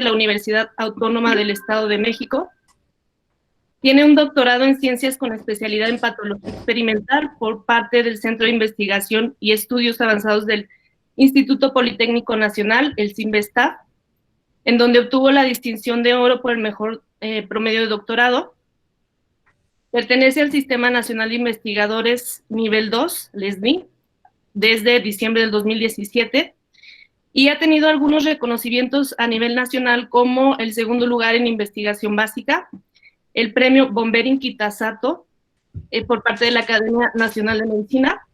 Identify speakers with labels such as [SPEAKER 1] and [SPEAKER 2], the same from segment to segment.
[SPEAKER 1] la Universidad Autónoma del Estado de México. Tiene un doctorado en ciencias con especialidad en patología experimental por parte del Centro de Investigación y Estudios Avanzados del Instituto Politécnico Nacional, el CINVESTAF, en donde obtuvo la distinción de oro por el mejor promedio de doctorado. Pertenece al Sistema Nacional de Investigadores Nivel 2, LESNI, desde diciembre del 2017, y ha tenido algunos reconocimientos a nivel nacional, como el segundo lugar en investigación básica, el premio Bomberín Kitasato por parte de la Academia Nacional de Medicina,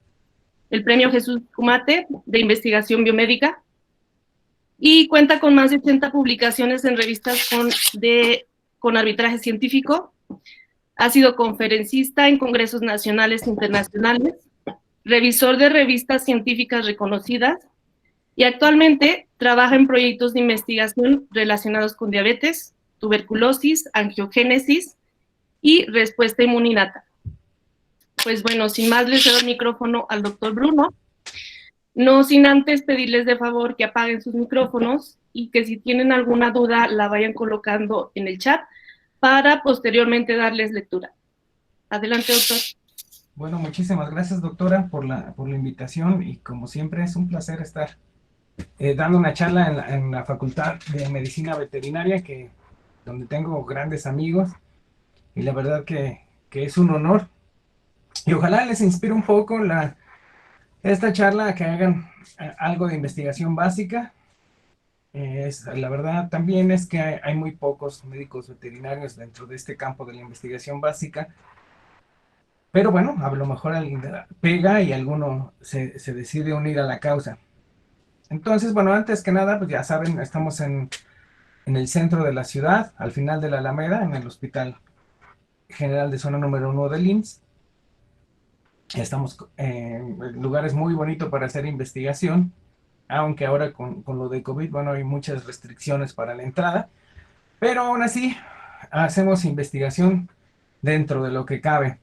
[SPEAKER 1] el premio Jesús Kumate de investigación biomédica, y cuenta con más de 80 publicaciones en revistas con arbitraje científico. Ha sido conferencista en congresos nacionales e internacionales, revisor de revistas científicas reconocidas, y actualmente trabaja en proyectos de investigación relacionados con diabetes, tuberculosis, angiogénesis y respuesta inmunitaria. Pues bueno, sin más les cedo el micrófono al doctor Bruno, no sin antes pedirles de favor que apaguen sus micrófonos y que si tienen alguna duda la vayan colocando en el chat para posteriormente darles lectura. Adelante, doctor.
[SPEAKER 2] Bueno, muchísimas gracias, doctora, por la invitación, y como siempre es un placer estar dando una charla en la Facultad de Medicina Veterinaria, donde tengo grandes amigos, y la verdad que es un honor, y ojalá les inspire un poco esta charla a que hagan algo de investigación básica. La verdad también es que hay muy pocos médicos veterinarios dentro de este campo de la investigación básica, pero bueno, a lo mejor alguien pega y alguno se decide unir a la causa. Entonces, bueno, antes que nada, pues ya saben, estamos en el centro de la ciudad, al final de la Alameda, en el Hospital General de Zona número 1 del IMSS. Estamos en lugares muy bonitos para hacer investigación, aunque ahora con lo de COVID, bueno, hay muchas restricciones para la entrada, pero aún así hacemos investigación dentro de lo que cabe.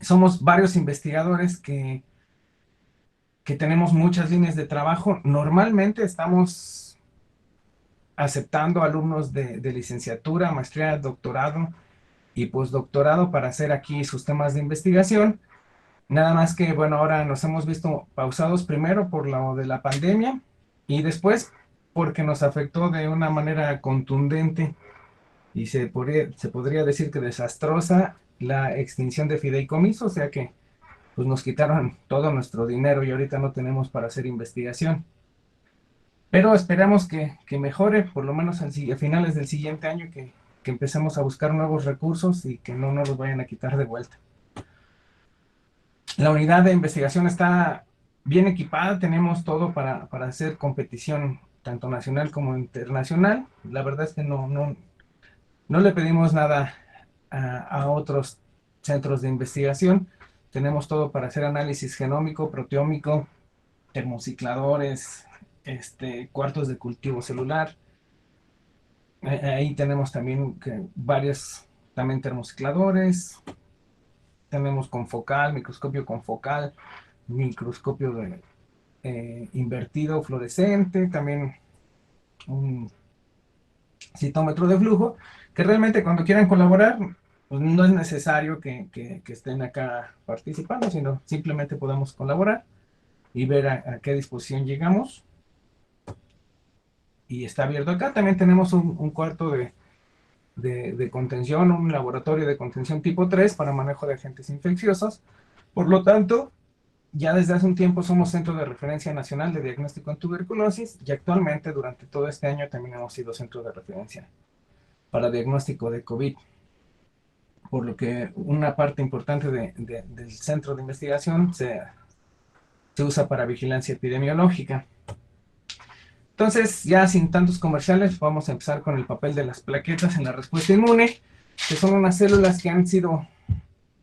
[SPEAKER 2] Somos varios investigadores que tenemos muchas líneas de trabajo. Normalmente estamos aceptando alumnos de licenciatura, maestría, doctorado y postdoctorado para hacer aquí sus temas de investigación. Nada más que, bueno, ahora nos hemos visto pausados primero por lo de la pandemia y después porque nos afectó de una manera contundente y se podría decir que desastrosa la extinción de fideicomisos, o sea que pues nos quitaron todo nuestro dinero y ahorita no tenemos para hacer investigación. Pero esperamos que mejore, por lo menos a finales del siguiente año, que empecemos a buscar nuevos recursos y que no nos los vayan a quitar de vuelta. La unidad de investigación está bien equipada, tenemos todo para hacer competición tanto nacional como internacional. La verdad es que no le pedimos nada a otros centros de investigación. Tenemos todo para hacer análisis genómico, proteómico, termocicladores, cuartos de cultivo celular. Ahí tenemos también varios también termocicladores. Tenemos confocal, microscopio confocal, microscopio invertido fluorescente, también un citómetro de flujo, que realmente cuando quieran colaborar, pues no es necesario que estén acá participando, sino simplemente podemos colaborar y ver a qué disposición llegamos. Y está abierto acá. También tenemos un cuarto de contención, un laboratorio de contención tipo 3 para manejo de agentes infecciosos. Por lo tanto, ya desde hace un tiempo somos Centro de Referencia Nacional de Diagnóstico en Tuberculosis y actualmente durante todo este año también hemos sido Centro de Referencia para diagnóstico de COVID. Por lo que una parte importante del centro de investigación se usa para vigilancia epidemiológica. Entonces, ya sin tantos comerciales, vamos a empezar con el papel de las plaquetas en la respuesta inmune, que son unas células que han sido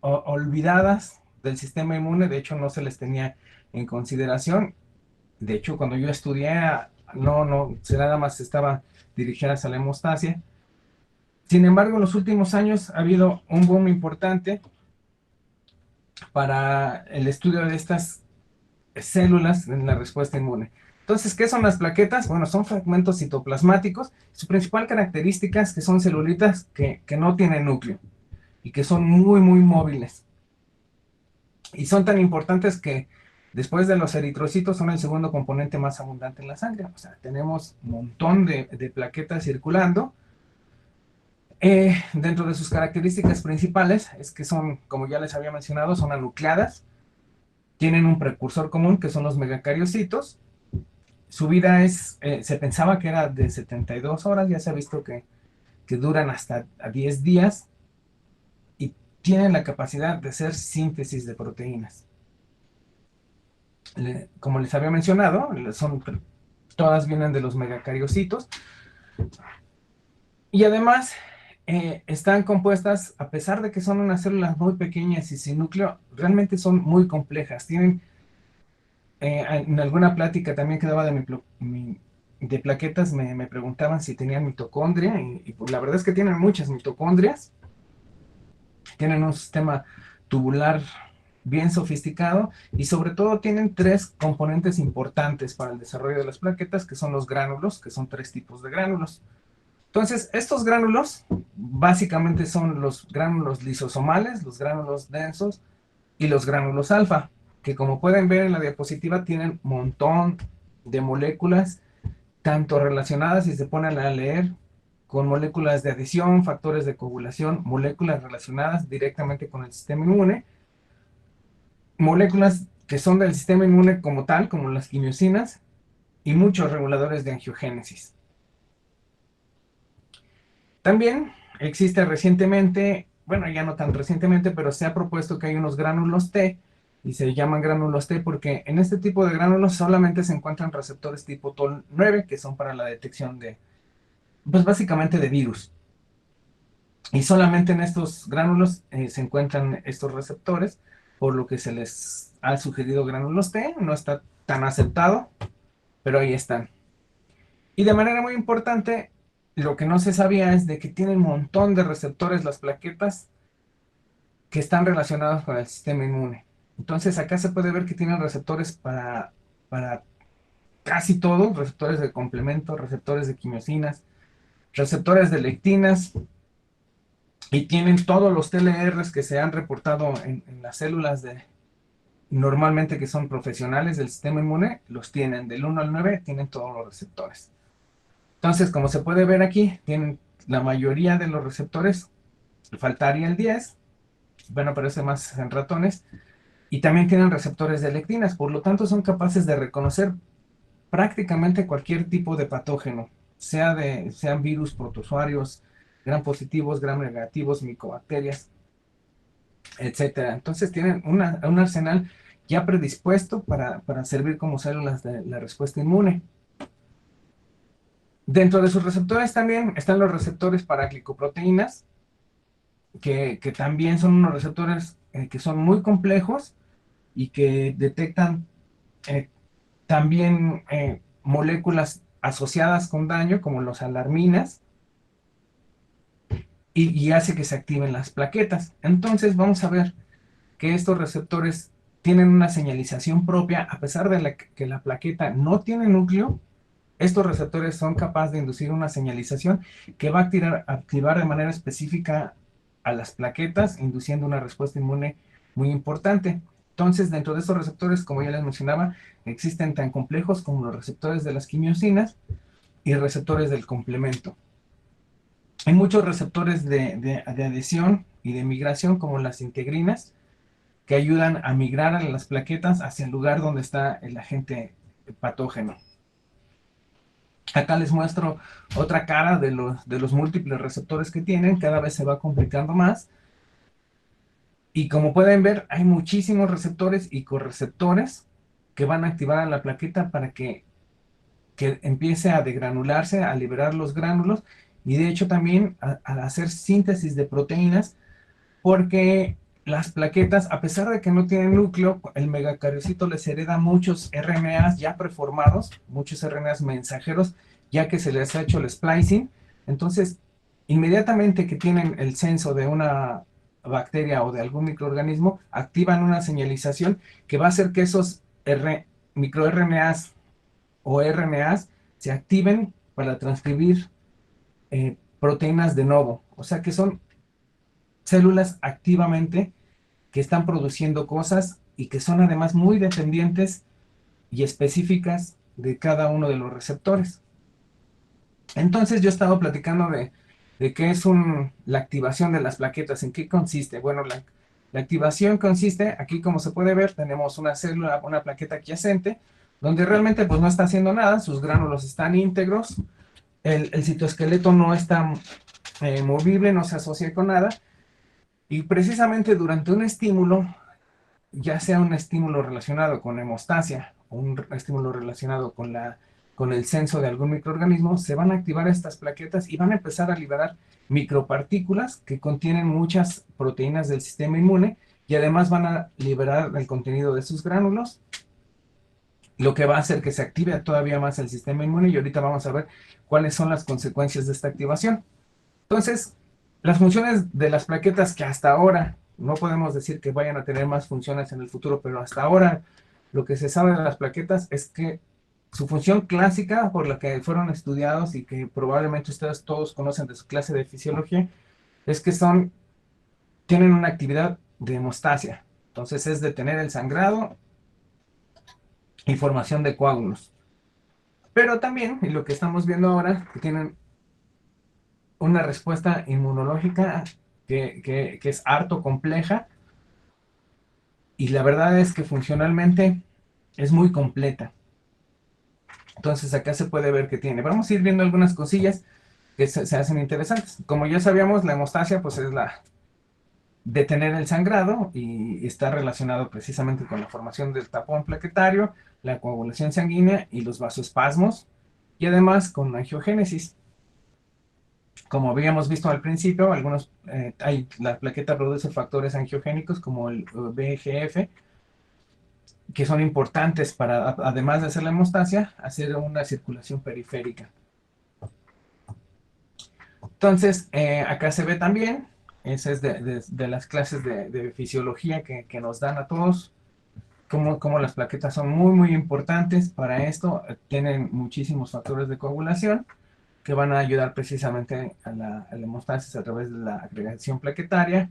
[SPEAKER 2] olvidadas del sistema inmune. De hecho, no se les tenía en consideración. De hecho, cuando yo estudié, nada más estaba dirigidas a la hemostasia. Sin embargo, en los últimos años ha habido un boom importante para el estudio de estas células en la respuesta inmune. Entonces, ¿qué son las plaquetas? Bueno, son fragmentos citoplasmáticos. Su principal característica es que son celulitas que no tienen núcleo y que son muy, muy móviles. Y son tan importantes que después de los eritrocitos son el segundo componente más abundante en la sangre. O sea, tenemos un montón de plaquetas circulando. Dentro de sus características principales es que son, como ya les había mencionado, son anucleadas. Tienen un precursor común que son los megacariocitos. Su vida se pensaba que era de 72 horas, ya se ha visto que duran hasta 10 días y tienen la capacidad de hacer síntesis de proteínas. Como les había mencionado, todas vienen de los megacariocitos y además están compuestas, a pesar de que son unas células muy pequeñas y sin núcleo, realmente son muy complejas. Tienen, en alguna plática también que daba de plaquetas, me preguntaban si tenían mitocondria y pues la verdad es que tienen muchas mitocondrias. Tienen un sistema tubular bien sofisticado y sobre todo tienen 3 componentes importantes para el desarrollo de las plaquetas, que son los gránulos, que son 3 tipos de gránulos. Entonces, estos gránulos básicamente son los gránulos lisosomales, los gránulos densos y los gránulos alfa, que como pueden ver en la diapositiva tienen un montón de moléculas, tanto relacionadas, si se ponen a leer, con moléculas de adhesión, factores de coagulación, moléculas relacionadas directamente con el sistema inmune, moléculas que son del sistema inmune como tal, como las quimiosinas, y muchos reguladores de angiogénesis. También existe recientemente, bueno, ya no tan recientemente, pero se ha propuesto que hay unos gránulos T, y se llaman gránulos T porque en este tipo de gránulos solamente se encuentran receptores tipo TOL9, que son para la detección de, pues básicamente de virus. Y solamente en estos gránulos se encuentran estos receptores, por lo que se les ha sugerido gránulos T, no está tan aceptado, pero ahí están. Y de manera muy importante, lo que no se sabía es de que tienen un montón de receptores las plaquetas que están relacionados con el sistema inmune. Entonces acá se puede ver que tienen receptores para casi todo, receptores de complemento, receptores de quimiosinas, receptores de lectinas, y tienen todos los TLRs que se han reportado en las células normalmente que son profesionales del sistema inmune, los tienen del 1 al 9, tienen todos los receptores. Entonces, como se puede ver aquí, tienen la mayoría de los receptores, faltaría el 10, bueno, aparece más en ratones, y también tienen receptores de lectinas, por lo tanto son capaces de reconocer prácticamente cualquier tipo de patógeno, sean virus, protozoarios, gram positivos, gram negativos, micobacterias, etcétera. Entonces tienen un arsenal ya predispuesto para servir como células de la respuesta inmune. Dentro de sus receptores también están los receptores para glicoproteínas, que también son unos receptores que son muy complejos y que detectan también moléculas asociadas con daño, como los alarminas, y hace que se activen las plaquetas. Entonces vamos a ver que estos receptores tienen una señalización propia, a pesar de que la plaqueta no tiene núcleo. Estos receptores son capaces de inducir una señalización que va a activar de manera específica a las plaquetas, induciendo una respuesta inmune muy importante. Entonces, dentro de estos receptores, como ya les mencionaba, existen tan complejos como los receptores de las quimiosinas y receptores del complemento. Hay muchos receptores de adhesión y de migración, como las integrinas, que ayudan a migrar a las plaquetas hacia el lugar donde está el agente patógeno. Acá les muestro otra cara de los múltiples receptores que tienen, cada vez se va complicando más. Y como pueden ver, hay muchísimos receptores y correceptores que van a activar a la plaqueta para que empiece a degranularse, a liberar los gránulos y de hecho también a hacer síntesis de proteínas, porque las plaquetas, a pesar de que no tienen núcleo, el megacariocito les hereda muchos RNAs ya preformados, muchos RNAs mensajeros, ya que se les ha hecho el splicing. Entonces, inmediatamente que tienen el censo de una bacteria o de algún microorganismo, activan una señalización que va a hacer que esos microRNAs o RNAs se activen para transcribir proteínas de novo. O sea que son células activamente que están produciendo cosas y que son además muy dependientes y específicas de cada uno de los receptores. Entonces yo estaba platicando de qué es la activación de las plaquetas, en qué consiste. Bueno, la activación consiste, aquí como se puede ver, tenemos una célula, una plaqueta adyacente, donde realmente pues no está haciendo nada, sus gránulos están íntegros, el citoesqueleto no está movible, no se asocia con nada, y precisamente durante un estímulo, ya sea un estímulo relacionado con hemostasia o un estímulo relacionado con el censo de algún microorganismo, se van a activar estas plaquetas y van a empezar a liberar micropartículas que contienen muchas proteínas del sistema inmune y además van a liberar el contenido de sus gránulos, lo que va a hacer que se active todavía más el sistema inmune, y ahorita vamos a ver cuáles son las consecuencias de esta activación. Entonces, las funciones de las plaquetas, que hasta ahora no podemos decir que vayan a tener más funciones en el futuro, pero hasta ahora lo que se sabe de las plaquetas es que su función clásica, por la que fueron estudiados y que probablemente ustedes todos conocen de su clase de fisiología, es que tienen una actividad de hemostasia. Entonces es detener el sangrado y formación de coágulos. Pero también, y lo que estamos viendo ahora, que tienen una respuesta inmunológica que es harto compleja, y la verdad es que funcionalmente es muy completa. Entonces acá se puede ver que tiene. Vamos a ir viendo algunas cosillas que se hacen interesantes. Como ya sabíamos, la hemostasia pues es la detener el sangrado y está relacionado precisamente con la formación del tapón plaquetario, la coagulación sanguínea y los vasoespasmos, y además con la angiogénesis. Como habíamos visto al principio, la plaqueta produce factores angiogénicos como el VEGF, que son importantes para, además de hacer la hemostasia, hacer una circulación periférica. Entonces, acá se ve también, esa es de las clases de fisiología que nos dan a todos, como las plaquetas son muy, muy importantes para esto. Tienen muchísimos factores de coagulación que van a ayudar precisamente a la hemostasis a través de la agregación plaquetaria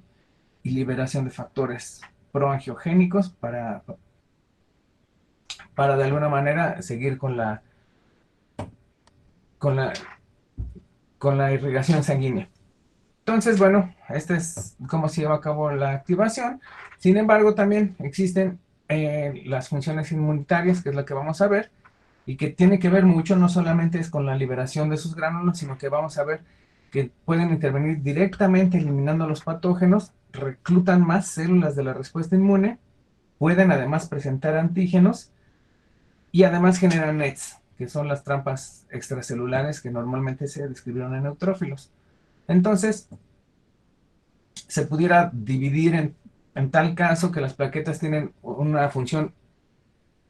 [SPEAKER 2] y liberación de factores proangiogénicos para de alguna manera seguir con con la, con la irrigación sanguínea. Entonces, bueno, este es cómo se lleva a cabo la activación. Sin embargo, también existen las funciones inmunitarias, que es la que vamos a ver, y que tiene que ver mucho, no solamente es con la liberación de sus gránulos, sino que vamos a ver que pueden intervenir directamente eliminando los patógenos, reclutan más células de la respuesta inmune, pueden además presentar antígenos y además generan NETs, que son las trampas extracelulares que normalmente se describieron en neutrófilos. Entonces, se pudiera dividir en tal caso que las plaquetas tienen una función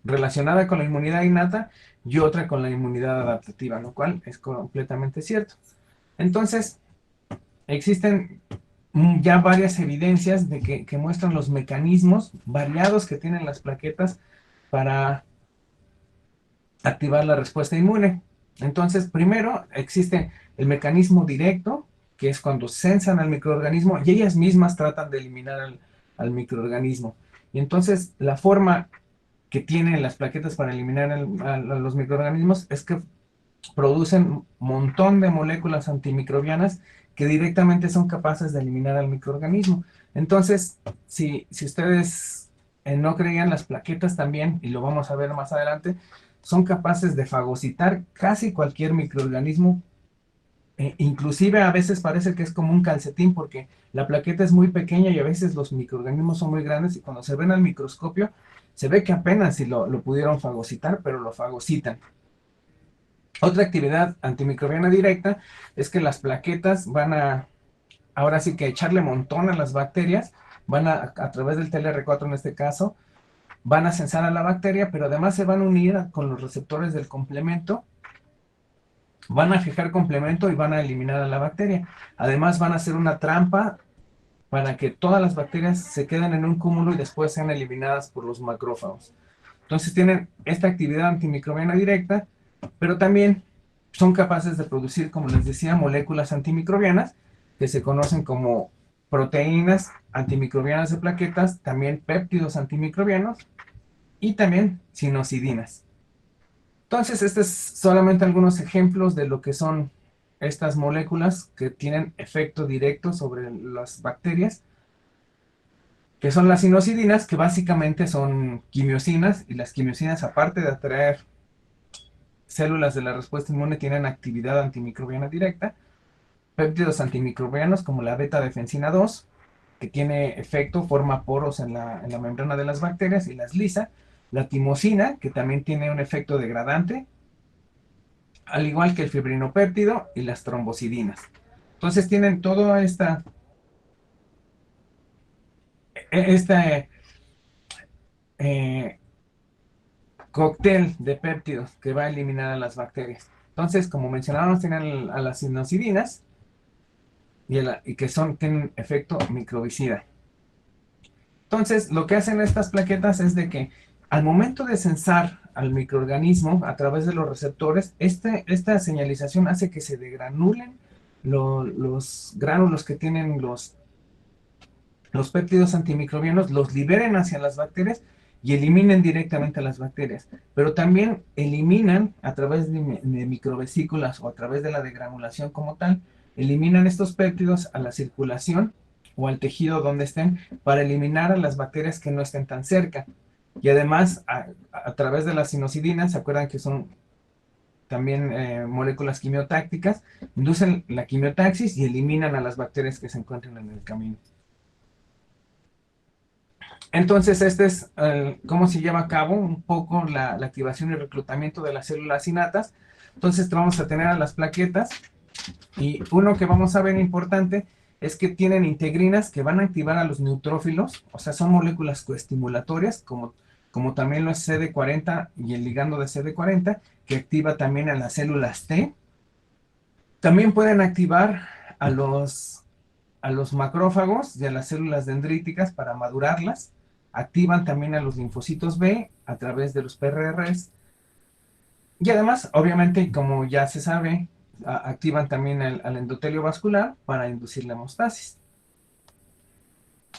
[SPEAKER 2] relacionada con la inmunidad innata y otra con la inmunidad adaptativa, lo cual es completamente cierto. Entonces, existen ya varias evidencias de que muestran los mecanismos variados que tienen las plaquetas para activar la respuesta inmune. Entonces, primero existe el mecanismo directo, que es cuando sensan al microorganismo y ellas mismas tratan de eliminar al microorganismo. Y entonces la forma que tienen las plaquetas para eliminar a los microorganismos es que producen un montón de moléculas antimicrobianas que directamente son capaces de eliminar al microorganismo. Entonces, si ustedes no creían, las plaquetas también, y lo vamos a ver más adelante, son capaces de fagocitar casi cualquier microorganismo. Inclusive a veces parece que es como un calcetín porque la plaqueta es muy pequeña y a veces los microorganismos son muy grandes y cuando se ven al microscopio se ve que apenas si lo pudieron fagocitar, pero lo fagocitan. Otra actividad antimicrobiana directa es que las plaquetas ahora sí que echarle montón a las bacterias, a través del TLR4 en este caso, van a censar a la bacteria, pero además se van a unir con los receptores del complemento, van a fijar complemento y van a eliminar a la bacteria. Además van a hacer una trampa para que todas las bacterias se queden en un cúmulo y después sean eliminadas por los macrófagos. Entonces tienen esta actividad antimicrobiana directa pero también son capaces de producir, como les decía, moléculas antimicrobianas que se conocen como proteínas antimicrobianas de plaquetas, también péptidos antimicrobianos y también sinocidinas. Entonces, este es solamente algunos ejemplos de lo que son estas moléculas que tienen efecto directo sobre las bacterias, que son las sinocidinas, que básicamente son quimiosinas, y las quimiosinas, aparte de atraer células de la respuesta inmune, tienen actividad antimicrobiana directa. Péptidos antimicrobianos como la beta-defensina 2, que tiene efecto, forma poros en la membrana de las bacterias y las lisa. La timosina, que también tiene un efecto degradante, al igual que el fibrinopéptido y las trombosidinas. Entonces tienen toda esta eh, cóctel de péptidos que va a eliminar a las bacterias. Entonces, como mencionábamos, tienen a las sinocidinas y que tienen efecto microbicida. Entonces, lo que hacen estas plaquetas es de que al momento de censar al microorganismo a través de los receptores, esta señalización hace que se degranulen los gránulos que tienen los péptidos antimicrobianos, los liberen hacia las bacterias y eliminen directamente a las bacterias. Pero también eliminan a través de microvesículas o a través de la degranulación como tal, eliminan estos péptidos a la circulación o al tejido donde estén para eliminar a las bacterias que no estén tan cerca. Y además, a través de las sinocidinas, ¿se acuerdan que son también moléculas quimiotácticas? Inducen la quimiotaxis y eliminan a las bacterias que se encuentran en el camino. Entonces, este es cómo se lleva a cabo un poco la activación y reclutamiento de las células innatas. Entonces, vamos a tener a las plaquetas y uno que vamos a ver importante es que tienen integrinas que van a activar a los neutrófilos, o sea, son moléculas coestimulatorias, como también lo es CD40 y el ligando de CD40, que activa también a las células T. También pueden activar a los macrófagos y a las células dendríticas para madurarlas. Activan también a los linfocitos B a través de los PRRs. Y además, obviamente, como ya se sabe, activan también al endotelio vascular para inducir la hemostasis.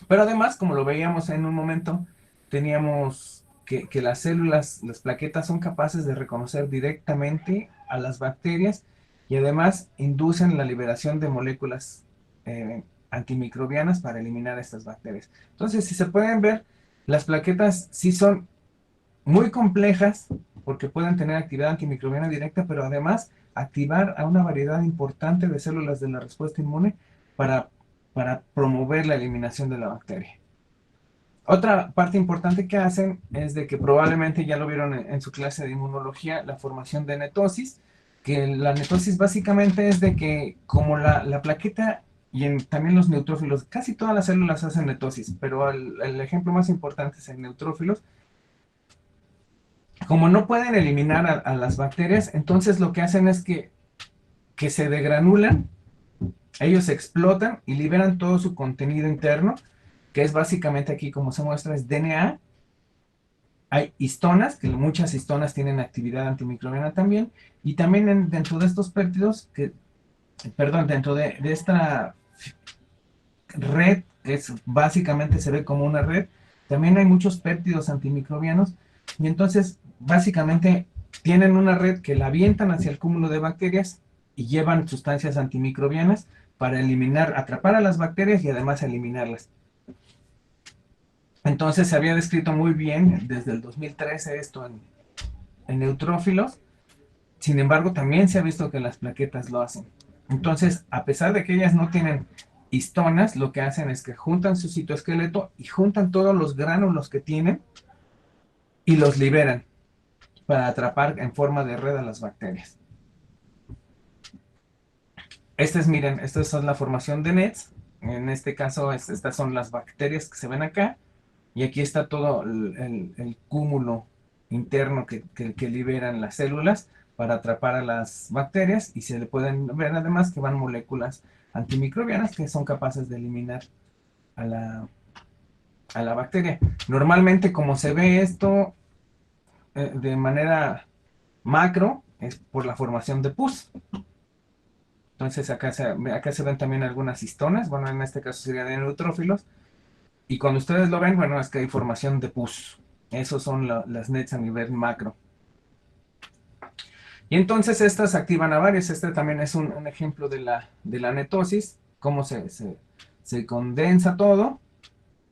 [SPEAKER 2] Pero además, como lo veíamos en un momento, teníamos que las células, las plaquetas son capaces de reconocer directamente a las bacterias y además inducen la liberación de moléculas antimicrobianas para eliminar estas bacterias. Entonces, si se pueden ver, las plaquetas sí son muy complejas porque pueden tener actividad antimicrobiana directa, pero además activar a una variedad importante de células de la respuesta inmune para, para promover la eliminación de la bacteria. Otra parte importante que hacen es de que probablemente ya lo vieron en su clase de inmunología, la formación de netosis, que la netosis básicamente es de que como la plaqueta y también los neutrófilos, casi todas las células hacen netosis, pero el ejemplo más importante es en neutrófilos. Como no pueden eliminar a las bacterias, entonces lo que hacen es que se degranulan, ellos explotan y liberan todo su contenido interno, que es básicamente aquí como se muestra, es DNA. Hay histonas, que muchas histonas tienen actividad antimicrobiana también, y también dentro de estos péptidos, dentro de esta red, que es básicamente se ve como una red, también hay muchos péptidos antimicrobianos, y entonces básicamente tienen una red que la avientan hacia el cúmulo de bacterias y llevan sustancias antimicrobianas para atrapar a las bacterias y además eliminarlas. Entonces se había descrito muy bien desde el 2013 esto en neutrófilos. Sin embargo, también se ha visto que las plaquetas lo hacen. Entonces, a pesar de que ellas no tienen histonas, lo que hacen es que juntan su citoesqueleto y juntan todos los gránulos que tienen y los liberan para atrapar en forma de red a las bacterias. Miren, esta es la formación de NETs. En este caso, estas son las bacterias que se ven acá. Y aquí está todo el cúmulo interno que liberan las células para atrapar a las bacterias. Y se le pueden ver además que van moléculas antimicrobianas que son capaces de eliminar a la bacteria. Normalmente, como se ve esto de manera macro, es por la formación de pus. Entonces acá se ven también algunas histonas, bueno, en este caso serían de neutrófilos, y cuando ustedes lo ven, bueno, es que hay formación de pus. Esos son las NETs a nivel macro. Y entonces estas activan a varios. Este también es un ejemplo de la netosis, cómo se condensa todo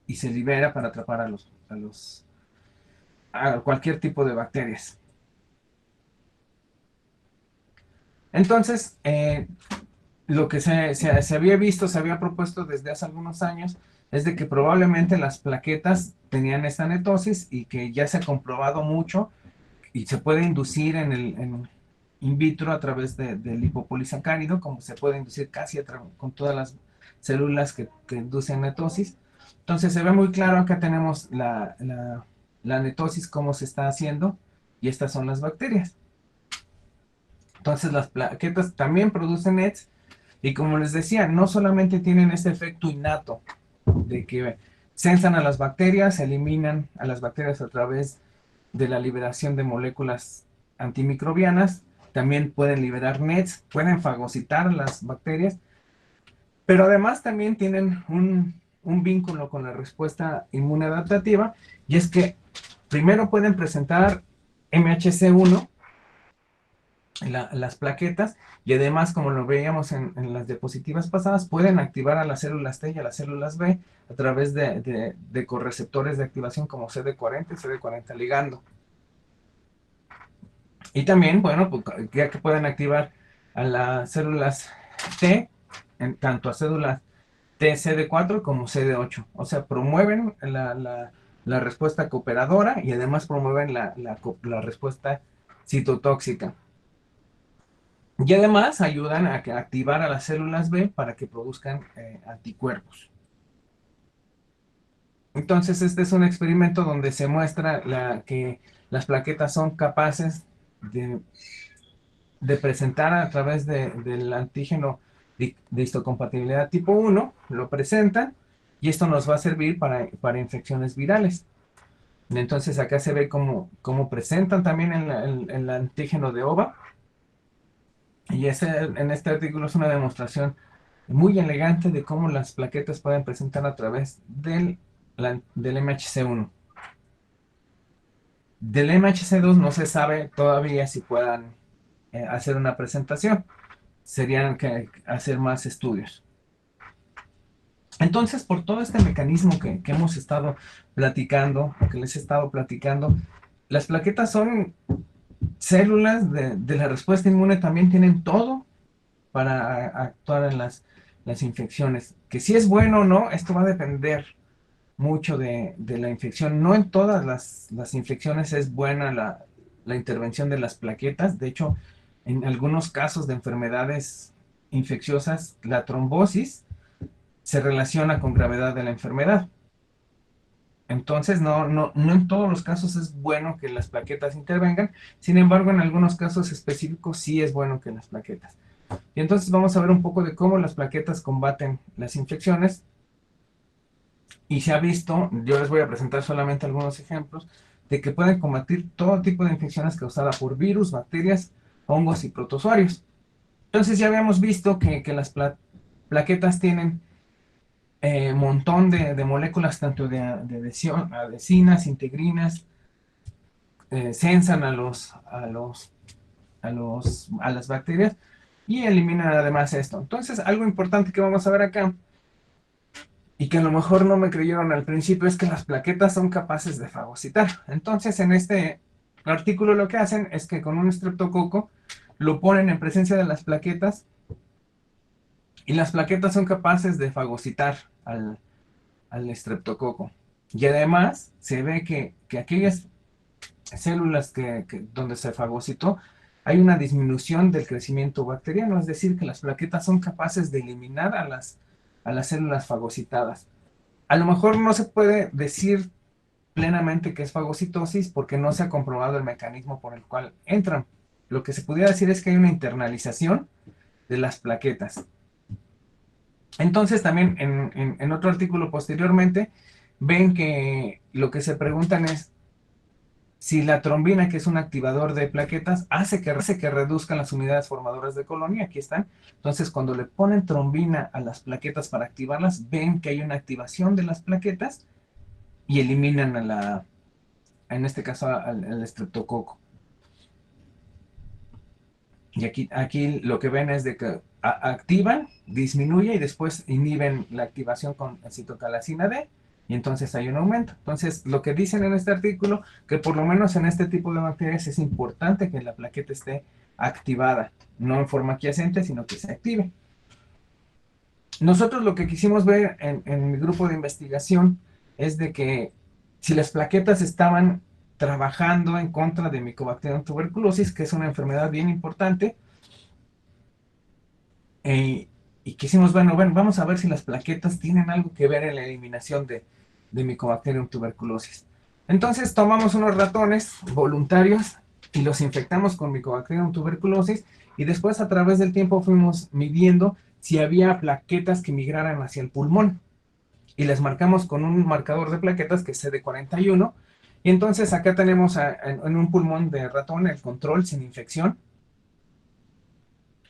[SPEAKER 2] y se libera para atrapar a cualquier tipo de bacterias. Entonces, lo que se había visto, se había propuesto desde hace algunos años, es de que probablemente las plaquetas tenían esta netosis y que ya se ha comprobado mucho y se puede inducir en in vitro a través del lipopolisacárido, como se puede inducir casi con todas las células que inducen netosis. Entonces se ve muy claro, acá tenemos la netosis, cómo se está haciendo, y estas son las bacterias. Entonces las plaquetas también producen NETs, y como les decía, no solamente tienen ese efecto innato de que censan a las bacterias, eliminan a las bacterias a través de la liberación de moléculas antimicrobianas, también pueden liberar NETs, pueden fagocitar las bacterias, pero además también tienen un vínculo con la respuesta inmune adaptativa, y es que primero pueden presentar MHC1, las plaquetas, y además, como lo veíamos en las diapositivas pasadas, pueden activar a las células T y a las células B a través de correceptores de activación como CD40 y CD40 ligando. Y también, bueno, pues, ya que pueden activar a las células T, tanto a células TCD4 como CD8. O sea, promueven la respuesta cooperadora y además promueven la respuesta citotóxica. Y además ayudan a activar a las células B para que produzcan anticuerpos. Entonces, este es un experimento donde se muestra que las plaquetas son capaces de presentar a través del antígeno de histocompatibilidad tipo 1, lo presentan, y esto nos va a servir para infecciones virales. Entonces acá se ve cómo presentan también el antígeno de OVA, y en este artículo es una demostración muy elegante de cómo las plaquetas pueden presentar a través del MHC1. Del MHC2 no se sabe todavía si puedan hacer una presentación. Serían que hacer más estudios. Entonces, por todo este mecanismo que hemos estado platicando, que les he estado platicando, las plaquetas son células de la respuesta inmune, también tienen todo para actuar en las infecciones. Que si es bueno o no, esto va a depender mucho de la infección. No en todas las infecciones es buena la intervención de las plaquetas. De hecho, en algunos casos de enfermedades infecciosas, la trombosis se relaciona con gravedad de la enfermedad. Entonces, no en todos los casos es bueno que las plaquetas intervengan. Sin embargo, en algunos casos específicos sí es bueno que las plaquetas. Y entonces vamos a ver un poco de cómo las plaquetas combaten las infecciones. Y se ha visto, yo les voy a presentar solamente algunos ejemplos, de que pueden combatir todo tipo de infecciones causadas por virus, bacterias, hongos y protozoarios. Entonces ya habíamos visto que las plaquetas tienen montón de moléculas, tanto de adhesinas, integrinas, censan a las bacterias y eliminan además esto. Entonces, algo importante que vamos a ver acá, y que a lo mejor no me creyeron al principio, es que las plaquetas son capaces de fagocitar. Entonces, en este artículo lo que hacen es que con un estreptococo lo ponen en presencia de las plaquetas, y las plaquetas son capaces de fagocitar al estreptococo. Y además se ve que aquellas células donde se fagocitó, hay una disminución del crecimiento bacteriano, es decir, que las plaquetas son capaces de eliminar a las células fagocitadas. A lo mejor no se puede decir plenamente que es fagocitosis porque no se ha comprobado el mecanismo por el cual entran. Lo que se pudiera decir es que hay una internalización de las plaquetas. Entonces también en otro artículo posteriormente ven que lo que se preguntan es si la trombina, que es un activador de plaquetas, hace que reduzcan las unidades formadoras de colonia, aquí están. Entonces, cuando le ponen trombina a las plaquetas para activarlas, ven que hay una activación de las plaquetas y eliminan en este caso, al estreptococo. Y aquí lo que ven es de que activan, disminuye y después inhiben la activación con citocalcina D, y entonces hay un aumento. Entonces, lo que dicen en este artículo, que por lo menos en este tipo de bacterias es importante que la plaqueta esté activada, no en forma aquiescente, sino que se active. Nosotros lo que quisimos ver en mi grupo de investigación es de que si las plaquetas estaban trabajando en contra de Mycobacterium tuberculosis, que es una enfermedad bien importante, y quisimos, bueno, vamos a ver si las plaquetas tienen algo que ver en la eliminación de Mycobacterium tuberculosis. Entonces tomamos unos ratones voluntarios y los infectamos con Mycobacterium tuberculosis, y después a través del tiempo fuimos midiendo si había plaquetas que migraran hacia el pulmón, y les marcamos con un marcador de plaquetas que es CD41, y entonces acá tenemos en un pulmón de ratón el control sin infección.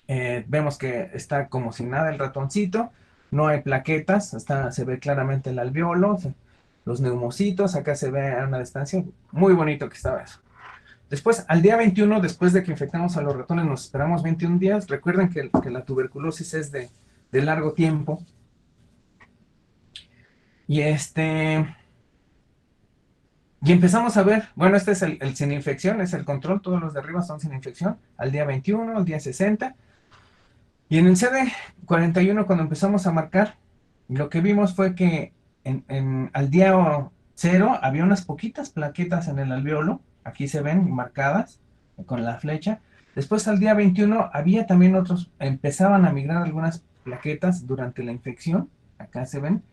[SPEAKER 2] Vemos que está como si nada el ratoncito, no hay plaquetas, se ve claramente el alveolo, los neumocitos, acá se ve a una distancia, muy bonito que estaba eso. Después, al día 21, después de que infectamos a los ratones, nos esperamos 21 días. Recuerden que la tuberculosis es de largo tiempo. Y y empezamos a ver, bueno, este es el sin infección, es el control, todos los de arriba son sin infección, al día 21, al día 60. Y en el CD41, cuando empezamos a marcar, lo que vimos fue que al día 0 había unas poquitas plaquetas en el alveolo, aquí se ven marcadas con la flecha. Después al día 21 había también otros, empezaban a migrar algunas plaquetas durante la infección, acá se ven.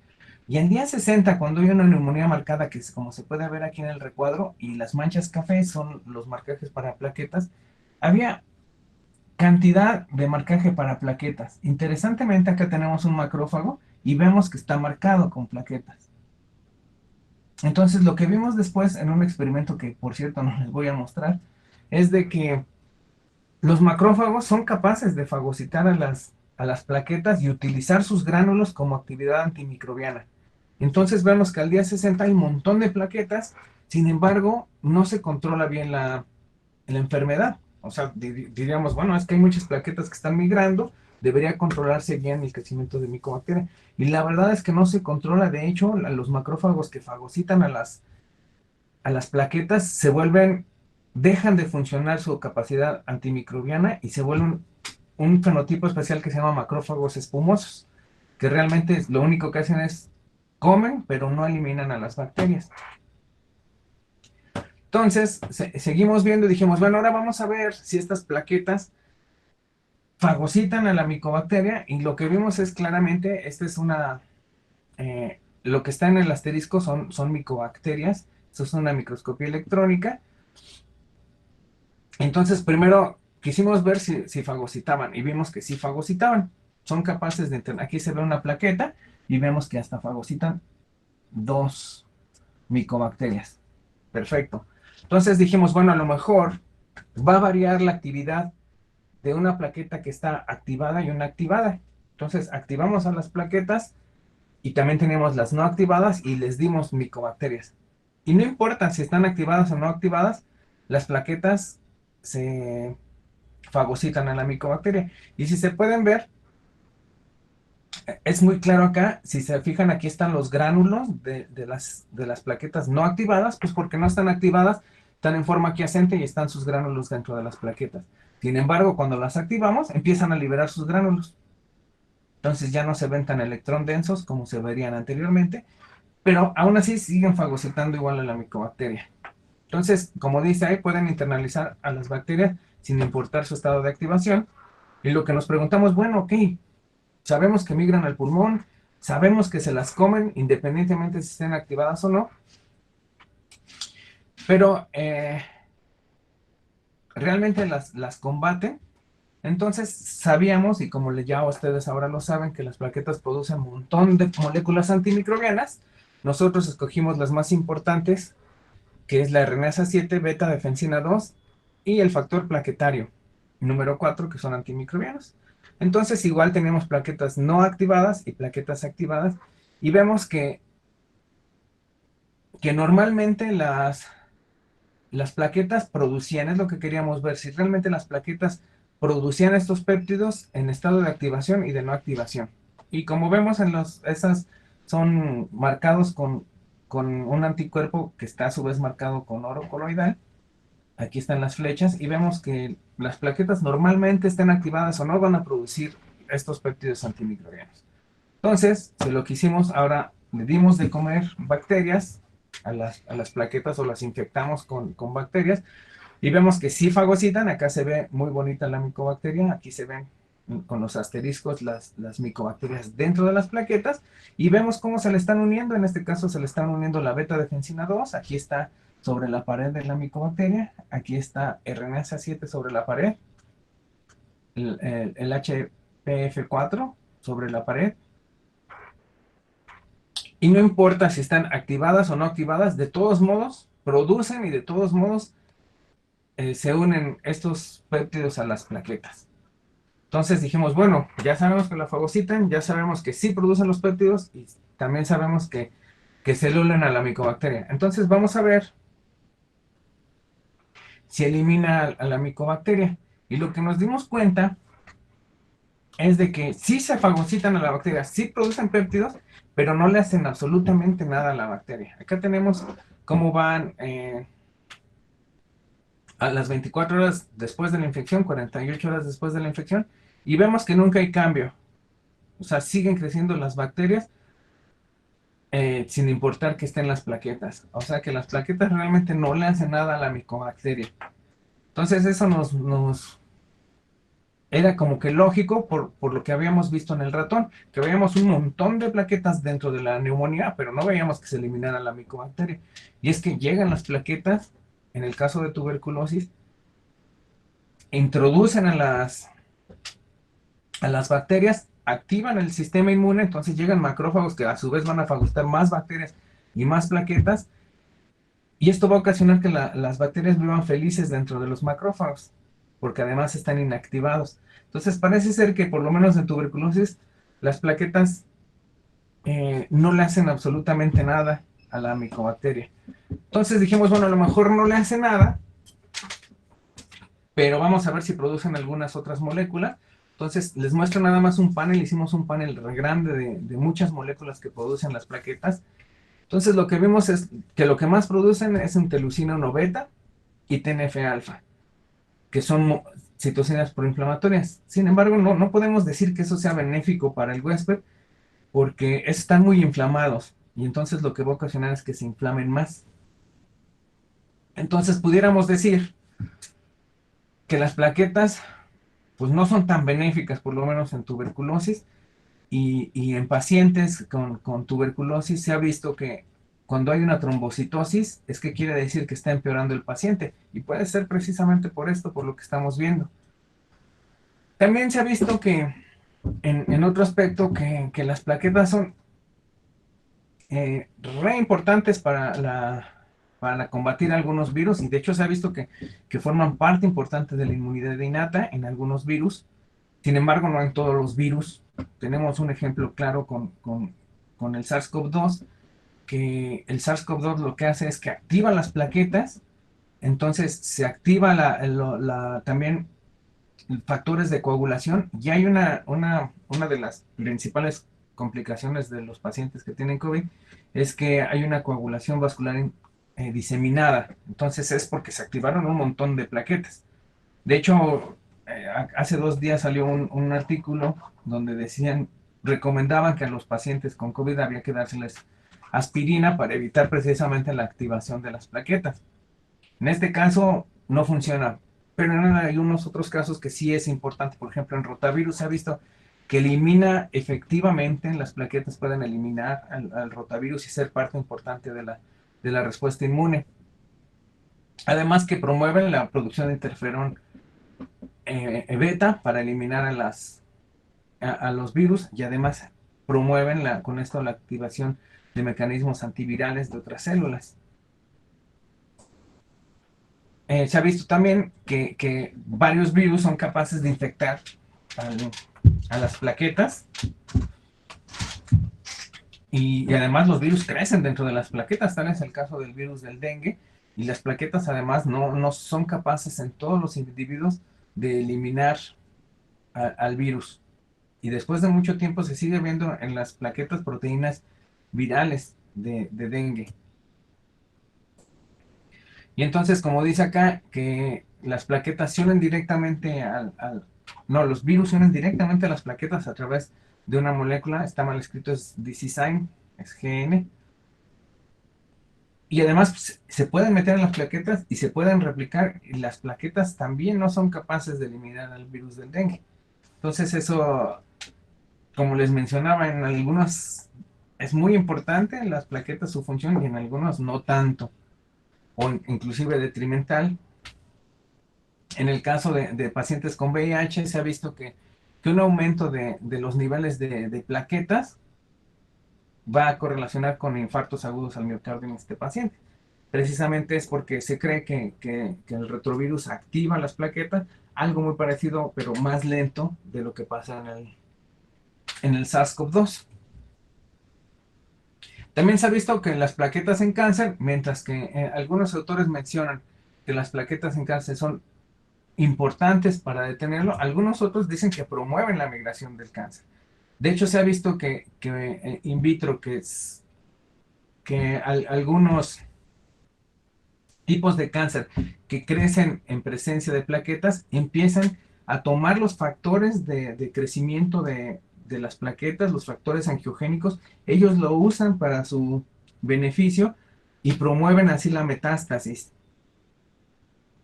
[SPEAKER 2] Y al día 60, cuando hay una neumonía marcada, que es como se puede ver aquí en el recuadro, y las manchas café son los marcajes para plaquetas, había cantidad de marcaje para plaquetas. Interesantemente, acá tenemos un macrófago y vemos que está marcado con plaquetas. Entonces, lo que vimos después en un experimento que, por cierto, no les voy a mostrar, es de que los macrófagos son capaces de fagocitar a las plaquetas y utilizar sus gránulos como actividad antimicrobiana. Entonces vemos que al día 60 hay un montón de plaquetas, sin embargo, no se controla bien la enfermedad. O sea, diríamos, bueno, es que hay muchas plaquetas que están migrando, debería controlarse bien el crecimiento de micobacterias. Y la verdad es que no se controla. De hecho, los macrófagos que fagocitan a las plaquetas dejan de funcionar su capacidad antimicrobiana y se vuelven un fenotipo especial que se llama macrófagos espumosos, que realmente lo único que hacen es comen, pero no eliminan a las bacterias. Entonces, seguimos viendo y dijimos, bueno, ahora vamos a ver si estas plaquetas fagocitan a la micobacteria, y lo que vimos es claramente, lo que está en el asterisco son micobacterias, eso es una microscopía electrónica. Entonces, primero quisimos ver si fagocitaban, y vimos que sí fagocitaban, son capaces de aquí se ve una plaqueta, y vemos que hasta fagocitan 2 micobacterias. Perfecto. Entonces dijimos, bueno, a lo mejor va a variar la actividad de una plaqueta que está activada y una activada. Entonces activamos a las plaquetas y también tenemos las no activadas y les dimos micobacterias. Y no importa si están activadas o no activadas, las plaquetas se fagocitan a la micobacteria. Y si se pueden ver, es muy claro acá, si se fijan, aquí están los gránulos de las plaquetas no activadas, pues porque no están activadas, están en forma aquiescente y están sus gránulos dentro de las plaquetas. Sin embargo, cuando las activamos, empiezan a liberar sus gránulos. Entonces ya no se ven tan electrón densos como se verían anteriormente, pero aún así siguen fagocitando igual a la micobacteria. Entonces, como dice ahí, pueden internalizar a las bacterias sin importar su estado de activación. Y lo que nos preguntamos, bueno, ok, sabemos que migran al pulmón, sabemos que se las comen independientemente si estén activadas o no, pero realmente las combaten. Entonces sabíamos, y como ya ustedes ahora lo saben, que las plaquetas producen un montón de moléculas antimicrobianas. Nosotros escogimos las más importantes, que es la RNasa 7, beta defensina 2 y el factor plaquetario número 4, que son antimicrobianos. Entonces igual tenemos plaquetas no activadas y plaquetas activadas, y vemos que normalmente las plaquetas producían, es lo que queríamos ver, si realmente las plaquetas producían estos péptidos en estado de activación y de no activación. Y como vemos, esas son marcados con un anticuerpo que está a su vez marcado con oro coloidal. Aquí están las flechas y vemos que las plaquetas normalmente estén activadas o no van a producir estos péptidos antimicrobianos. Entonces, si lo que hicimos ahora, le dimos de comer bacterias a las plaquetas o las infectamos con bacterias y vemos que sí fagocitan. Acá se ve muy bonita la micobacteria, aquí se ven con los asteriscos las micobacterias dentro de las plaquetas y vemos cómo se le están uniendo. En este caso se le están uniendo la beta defensina 2, aquí está sobre la pared de la micobacteria, aquí está RNasa 7 sobre la pared, el HPF4 sobre la pared. Y no importa si están activadas o no activadas, de todos modos producen y de todos modos se unen estos péptidos a las plaquetas. Entonces dijimos, bueno, ya sabemos que la fagocitan, ya sabemos que sí producen los péptidos y también sabemos que se unen a la micobacteria. Entonces vamos a ver si elimina a la micobacteria. Y lo que nos dimos cuenta es de que sí se fagocitan a la bacteria, sí producen péptidos, pero no le hacen absolutamente nada a la bacteria. Acá tenemos cómo van a las 24 horas después de la infección, 48 horas después de la infección, y vemos que nunca hay cambio. O sea, siguen creciendo las bacterias sin importar que estén las plaquetas. O sea, que las plaquetas realmente no le hacen nada a la micobacteria. Entonces eso nos era como que lógico por lo que habíamos visto en el ratón, que veíamos un montón de plaquetas dentro de la neumonía, pero no veíamos que se eliminara la micobacteria. Y es que llegan las plaquetas, en el caso de tuberculosis, introducen a las bacterias, activan el sistema inmune, entonces llegan macrófagos que a su vez van a fagocitar más bacterias y más plaquetas, y esto va a ocasionar que las bacterias vivan felices dentro de los macrófagos, porque además están inactivados. Entonces parece ser que por lo menos en tuberculosis las plaquetas no le hacen absolutamente nada a la micobacteria. Entonces dijimos, bueno, a lo mejor no le hace nada, pero vamos a ver si producen algunas otras moléculas. Entonces les muestro nada más un panel, hicimos un panel grande de muchas moléculas que producen las plaquetas. Entonces lo que vimos es que lo que más producen es interleucina 1 beta y TNF-alfa, que son citocinas proinflamatorias. Sin embargo, no podemos decir que eso sea benéfico para el huésped porque están muy inflamados y entonces lo que va a ocasionar es que se inflamen más. Entonces pudiéramos decir que las plaquetas pues no son tan benéficas, por lo menos en tuberculosis, y en pacientes con tuberculosis se ha visto que cuando hay una trombocitosis es que quiere decir que está empeorando el paciente, y puede ser precisamente por esto, por lo que estamos viendo. También se ha visto que en otro aspecto que las plaquetas son re importantes para combatir algunos virus, y de hecho se ha visto que forman parte importante de la inmunidad innata en algunos virus. Sin embargo, no en todos los virus. Tenemos un ejemplo claro con el SARS-CoV-2, que el SARS-CoV-2 lo que hace es que activa las plaquetas, entonces se activa también factores de coagulación, y hay una de las principales complicaciones de los pacientes que tienen COVID, es que hay una coagulación vascular diseminada. Entonces es porque se activaron un montón de plaquetas. De hecho, hace 2 días salió un artículo donde recomendaban que a los pacientes con COVID había que dárseles aspirina para evitar precisamente la activación de las plaquetas. En este caso no funciona, pero hay unos otros casos que sí es importante. Por ejemplo, en rotavirus se ha visto que elimina efectivamente, las plaquetas pueden eliminar al rotavirus y ser parte importante de la respuesta inmune. Además que promueven la producción de interferón beta para eliminar a los virus, y además promueven con esto la activación de mecanismos antivirales de otras células. se ha visto también que varios virus son capaces de infectar a las plaquetas y además los virus crecen dentro de las plaquetas, tal es el caso del virus del dengue, y las plaquetas además no son capaces en todos los individuos de eliminar al virus. Y después de mucho tiempo se sigue viendo en las plaquetas proteínas virales de dengue. Y entonces, como dice acá, que las plaquetas se unen directamente no, los virus se unen directamente a las plaquetas a través de una molécula, está mal escrito, es dicycine, es GN. Y además pues, se pueden meter en las plaquetas y se pueden replicar, y las plaquetas también no son capaces de eliminar al virus del dengue. Entonces eso, como les mencionaba, en algunos es muy importante en las plaquetas su función y en algunos no tanto, o inclusive detrimental. En el caso de pacientes con VIH se ha visto que un aumento de los niveles de plaquetas va a correlacionar con infartos agudos al miocardio en este paciente. Precisamente es porque se cree que el retrovirus activa las plaquetas, algo muy parecido, pero más lento de lo que pasa en el SARS-CoV-2. También se ha visto que las plaquetas en cáncer, mientras que algunos autores mencionan que las plaquetas en cáncer son importantes para detenerlo, algunos otros dicen que promueven la migración del cáncer. De hecho, se ha visto que in vitro, algunos tipos de cáncer que crecen en presencia de plaquetas empiezan a tomar los factores de crecimiento de las plaquetas, los factores angiogénicos, ellos lo usan para su beneficio y promueven así la metástasis.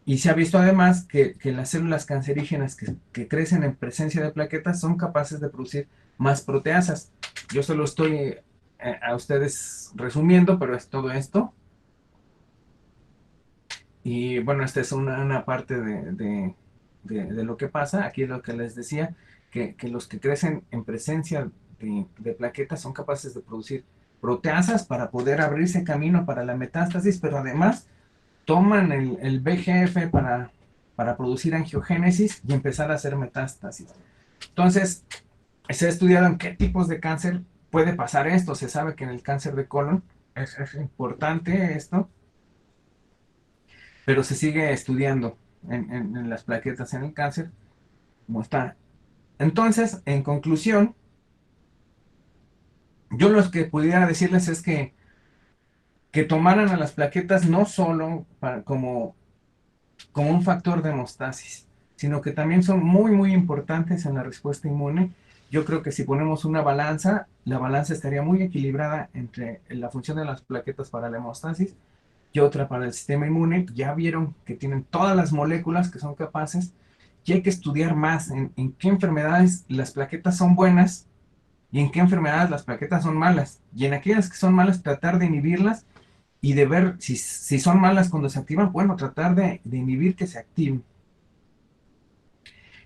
[SPEAKER 2] Y se ha visto además que las células cancerígenas que crecen en presencia de plaquetas son capaces de producir más proteasas. Yo solo estoy a ustedes resumiendo, pero es todo esto. Y bueno, esta es una parte de lo que pasa. Aquí lo que les decía, que los que crecen en presencia de plaquetas son capaces de producir proteasas para poder abrirse camino para la metástasis, pero además toman el VEGF para producir angiogénesis y empezar a hacer metástasis. Entonces, se ha estudiado en qué tipos de cáncer puede pasar esto. Se sabe que en el cáncer de colon es importante esto, pero se sigue estudiando en las plaquetas en el cáncer, como está. Entonces, en conclusión, yo lo que pudiera decirles es que tomaran a las plaquetas no solo como un factor de hemostasis, sino que también son muy, muy importantes en la respuesta inmune. Yo creo que si ponemos una balanza, la balanza estaría muy equilibrada entre la función de las plaquetas para la hemostasis y otra para el sistema inmune. Ya vieron que tienen todas las moléculas que son capaces y hay que estudiar más en qué enfermedades las plaquetas son buenas y en qué enfermedades las plaquetas son malas. Y en aquellas que son malas, tratar de inhibirlas y de ver si son malas cuando se activan, bueno, tratar de inhibir que se activen.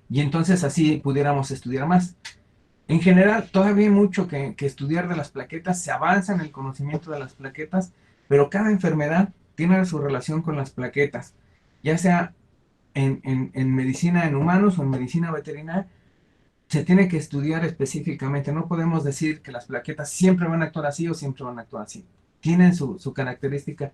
[SPEAKER 2] Y entonces así pudiéramos estudiar más. En general, todavía hay mucho que estudiar de las plaquetas, se avanza en el conocimiento de las plaquetas, pero cada enfermedad tiene su relación con las plaquetas, ya sea en medicina en humanos o en medicina veterinaria, se tiene que estudiar específicamente. No podemos decir que las plaquetas siempre van a actuar así o siempre van a actuar así. Tienen su característica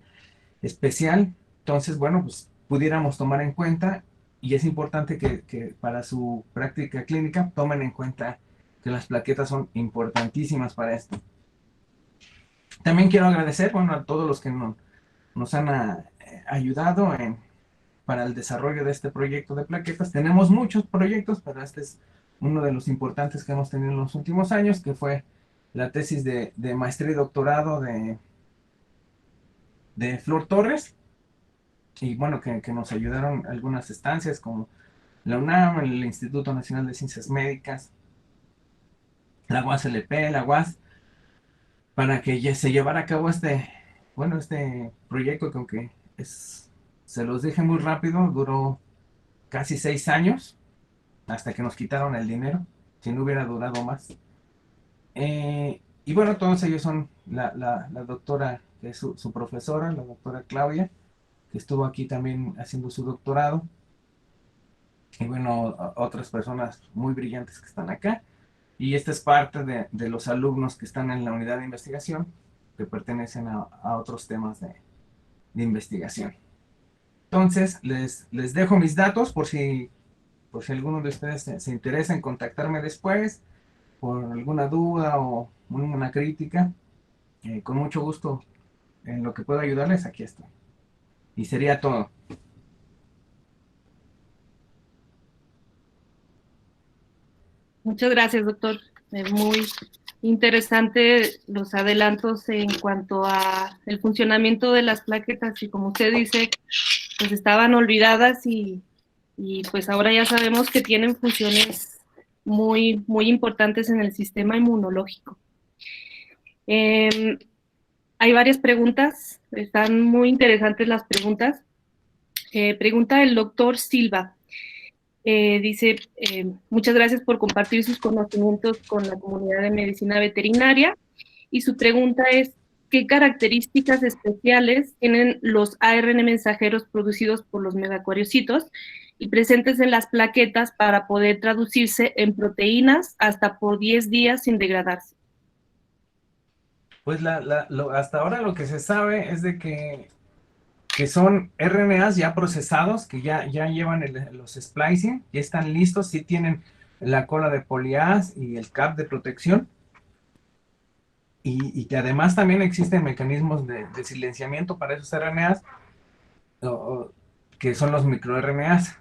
[SPEAKER 2] especial. Entonces, bueno, pues pudiéramos tomar en cuenta y es importante que para su práctica clínica tomen en cuenta que las plaquetas son importantísimas para esto. También quiero agradecer, bueno, a todos los que nos han ayudado para el desarrollo de este proyecto de plaquetas. Tenemos muchos proyectos, pero este es uno de los importantes que hemos tenido en los últimos años, que fue la tesis de maestría y doctorado de Flor Torres, y bueno, que nos ayudaron algunas estancias como la UNAM, el Instituto Nacional de Ciencias Médicas, la UASLP, la UAS, para que se llevara a cabo este proyecto que aunque se los dije muy rápido, duró casi 6 años, hasta que nos quitaron el dinero, si no hubiera durado más. Y bueno, todos ellos son la doctora, que es su profesora, la doctora Claudia, que estuvo aquí también haciendo su doctorado, y bueno, otras personas muy brillantes que están acá. Y esta es parte de los alumnos que están en la unidad de investigación, que pertenecen a otros temas de investigación. Entonces, les dejo mis datos por si alguno de ustedes se interesa en contactarme después, por alguna duda o una crítica. Con mucho gusto, en lo que pueda ayudarles, aquí estoy. Y sería todo.
[SPEAKER 1] Muchas gracias, doctor. Muy interesante los adelantos en cuanto a el funcionamiento de las plaquetas y como usted dice, pues estaban olvidadas y pues ahora ya sabemos que tienen funciones muy importantes en el sistema inmunológico. Hay varias preguntas, están muy interesantes las preguntas. Pregunta el doctor Silva. Dice, muchas gracias por compartir sus conocimientos con la comunidad de medicina veterinaria. Y su pregunta es, ¿qué características especiales tienen los ARN mensajeros producidos por los megacoriocitos y presentes en las plaquetas para poder traducirse en proteínas hasta por 10 días sin degradarse?
[SPEAKER 2] Pues hasta ahora lo que se sabe es de que son RNAs ya procesados, que ya llevan los splicing, ya están listos, sí tienen la cola de polias y el cap de protección, y que además también existen mecanismos de silenciamiento para esos RNAs, que son los microRNAs.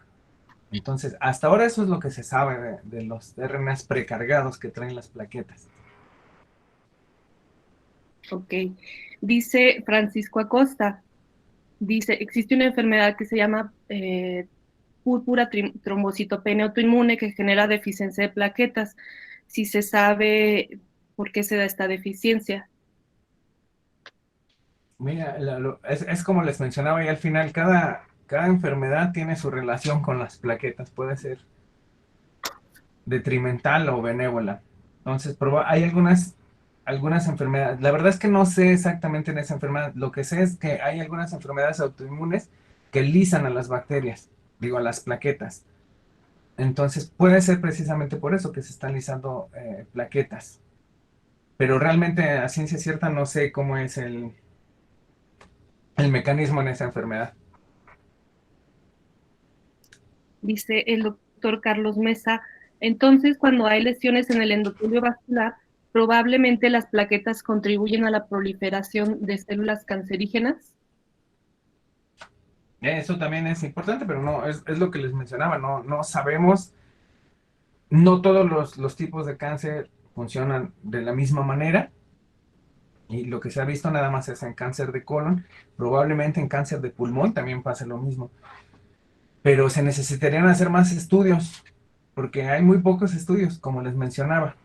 [SPEAKER 2] Entonces, hasta ahora eso es lo que se sabe de los RNAs precargados que traen las plaquetas.
[SPEAKER 1] Ok. Dice Francisco Acosta, dice, existe una enfermedad que se llama púrpura trombocitopenia autoinmune que genera deficiencia de plaquetas. Si se sabe por qué se da esta deficiencia.
[SPEAKER 2] Mira, es como les mencionaba ya al final, cada enfermedad tiene su relación con las plaquetas, puede ser detrimental o benévola. Entonces, hay algunas enfermedades. La verdad es que no sé exactamente en esa enfermedad. Lo que sé es que hay algunas enfermedades autoinmunes que lisan a las bacterias, digo, a las plaquetas. Entonces, puede ser precisamente por eso que se están lisando plaquetas. Pero realmente a ciencia cierta no sé cómo es el mecanismo en esa enfermedad.
[SPEAKER 1] Dice el doctor Carlos Mesa, entonces cuando hay lesiones en el endotelio vascular, probablemente las plaquetas contribuyen a la proliferación de células cancerígenas.
[SPEAKER 2] Eso también es importante, pero no, es lo que les mencionaba, no sabemos, no todos los tipos de cáncer funcionan de la misma manera, y lo que se ha visto nada más es en cáncer de colon, probablemente en cáncer de pulmón también pasa lo mismo, pero se necesitarían hacer más estudios, porque hay muy pocos estudios, como les mencionaba,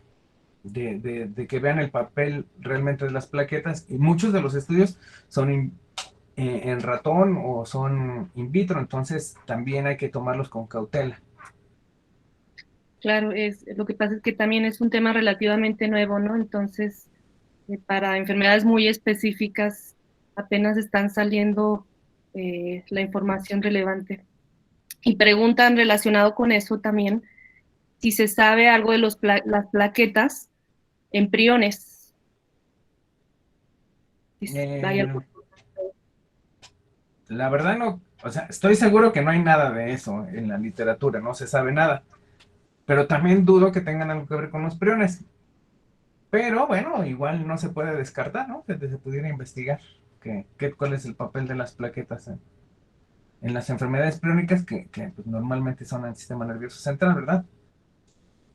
[SPEAKER 2] de que vean el papel realmente de las plaquetas, y muchos de los estudios son en ratón o son in vitro, entonces también hay que tomarlos con cautela.
[SPEAKER 1] Claro, lo que pasa es que también es un tema relativamente nuevo, ¿no? Entonces, para enfermedades muy específicas apenas están saliendo la información relevante. Y preguntan relacionado con eso también si se sabe algo de las plaquetas en priones.
[SPEAKER 2] Eh, la verdad no, o sea, estoy seguro que no hay nada de eso en la literatura, no se sabe nada, pero también dudo que tengan algo que ver con los priones. Pero bueno, igual no se puede descartar, ¿no? Que se pudiera investigar cuál es el papel de las plaquetas en las enfermedades priónicas que pues, normalmente son el sistema nervioso central, ¿verdad?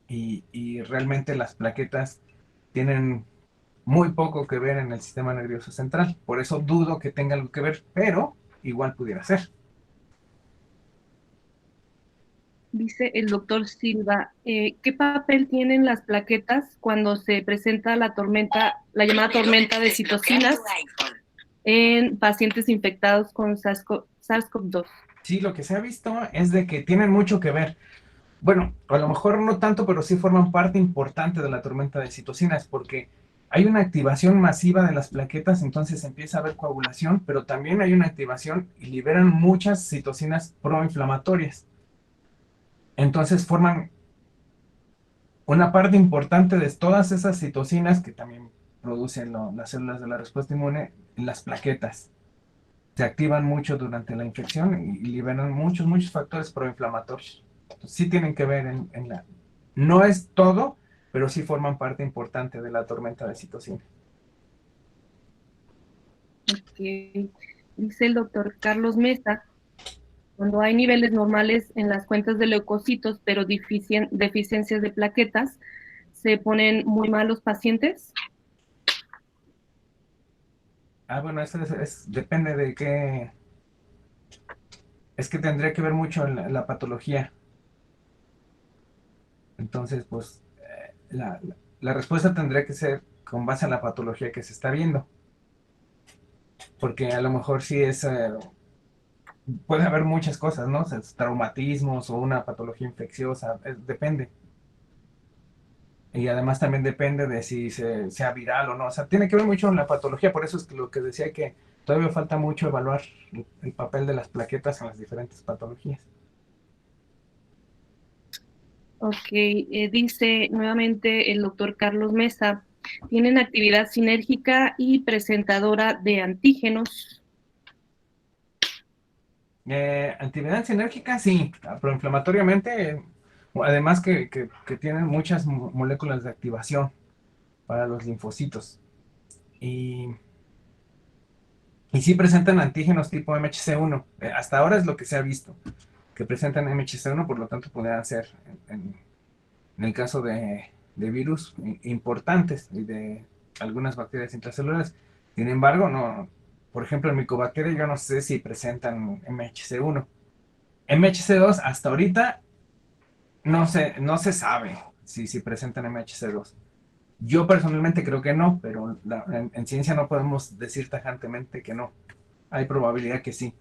[SPEAKER 2] Y realmente las plaquetas tienen muy poco que ver en el sistema nervioso central. Por eso dudo que tenga algo que ver, pero igual pudiera ser.
[SPEAKER 1] Dice el doctor Silva, ¿qué papel tienen las plaquetas cuando se presenta la tormenta, la llamada tormenta de citocinas en pacientes infectados con SARS-CoV-2?
[SPEAKER 2] Sí, lo que se ha visto es de que tienen mucho que ver. Bueno, a lo mejor no tanto, pero sí forman parte importante de la tormenta de citocinas, porque hay una activación masiva de las plaquetas, entonces empieza a haber coagulación, pero también hay una activación y liberan muchas citocinas proinflamatorias. Entonces forman una parte importante de todas esas citocinas que también producen las células de la respuesta inmune, las plaquetas. Se activan mucho durante la infección y liberan muchos factores proinflamatorios. Entonces, sí tienen que ver en la... No es todo, pero sí forman parte importante de la tormenta de citocina.
[SPEAKER 1] Okay. Dice el doctor Carlos Mesa, cuando hay niveles normales en las cuentas de leucocitos, pero deficiencias de plaquetas, ¿se ponen muy mal los pacientes?
[SPEAKER 2] Bueno, eso depende de qué... Es que tendría que ver mucho en la patología. Entonces, pues, la respuesta tendría que ser con base en la patología que se está viendo. Porque a lo mejor sí puede haber muchas cosas, ¿no? O sea, traumatismos o una patología infecciosa, depende. Y además también depende de si sea viral o no. O sea, tiene que ver mucho en la patología, por eso es lo que decía que todavía falta mucho evaluar el papel de las plaquetas en las diferentes patologías.
[SPEAKER 1] Ok, dice nuevamente el doctor Carlos Mesa, tienen actividad sinérgica y presentadora de antígenos.
[SPEAKER 2] Actividad sinérgica, sí, proinflamatoriamente, además que tienen muchas moléculas de activación para los linfocitos. Y, y sí presentan antígenos tipo MHC1. Hasta ahora es lo que se ha visto, que presentan MHC1, por lo tanto podrían ser, en el caso de virus importantes y de algunas bacterias intracelulares. Sin embargo, no, por ejemplo, en Mycobacteria yo no sé si presentan MHC1. MHC2 hasta ahorita no se sabe si presentan MHC2. Yo personalmente creo que no, pero en ciencia no podemos decir tajantemente que no. Hay probabilidad que sí.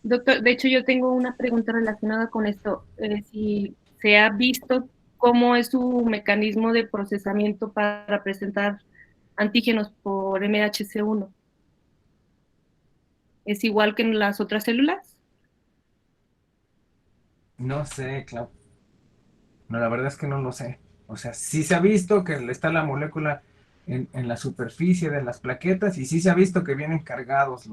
[SPEAKER 1] Doctor, de hecho yo tengo una pregunta relacionada con esto. Si se ha visto cómo es su mecanismo de procesamiento para presentar antígenos por MHC1. ¿Es igual que en las otras células?
[SPEAKER 2] No sé, Clau. No, la verdad es que no lo sé. O sea, sí se ha visto que está la molécula en la superficie de las plaquetas y sí se ha visto que vienen cargados